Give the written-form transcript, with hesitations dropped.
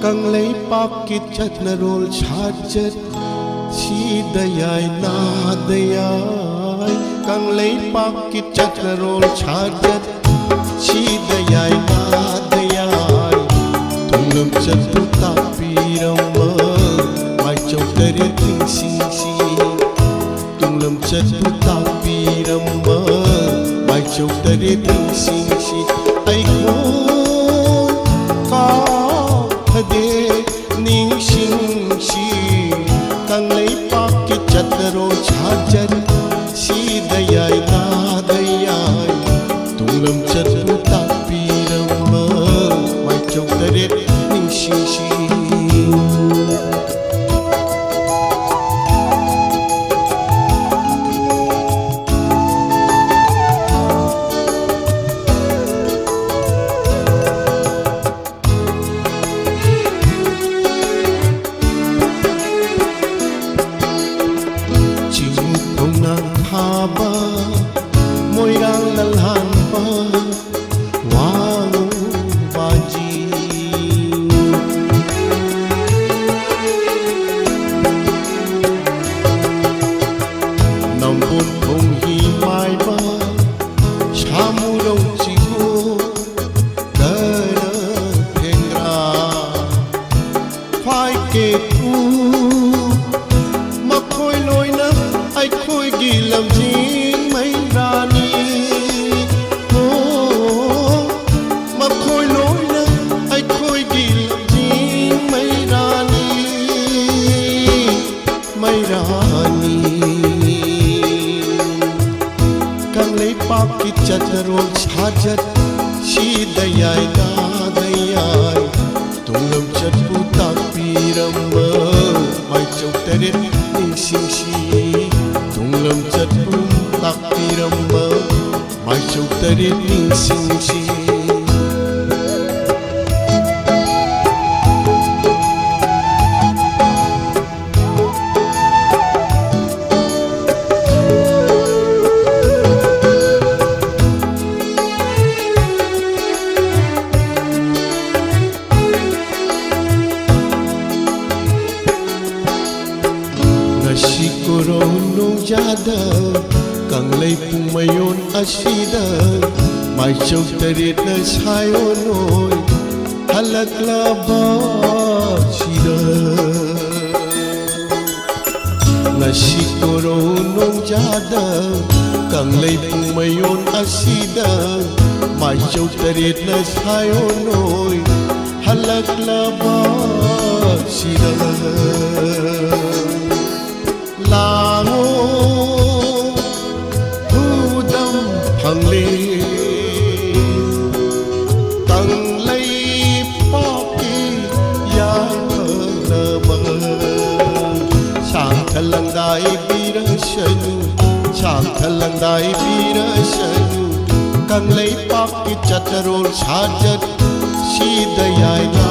Kang lay pakit chat na roll charger si dayay na dayay Kang lay pakit chat na roll charger si dayay na dayay Tunglam chat tu tapiram mai chau teri ting sing sing Tunglam chat tu tapiram mai chau teri ting sing sing ai ko Hade ning sing si Kang lay pakit chat na roll charger si dayay na dayay Tunglam chat tu tapiram mai chau teri ning sing sing Haba moirang lalhan pa wango baji Nampun kong himay ba Shamurong chigo Dara pengra Phai ke tu Makoy loy na ai khôi ghi làm chính mấy rani mà khôi lối na ai khôi ghi làm chính mấy rani Kang lay pakit chat na roll charger si dayay na dayay Tunglam chat pu tapiram mai chau teri ning sing sing Tunglam chat pu tapiram mai chau teri ning sing sing Siguro jada Kang lay pumayon asida May chau tarit na sayonoy Halaklaba sida Siguro jada Kang lay pumayon asida May chau tarit na sayonoy Halaklaba sida Lango hudam phang le Kang lay paki ya na ma Sang thalang dai bira shanu Sang thalang dai bira shanu Kang lay paki chat na roll charger si dayay na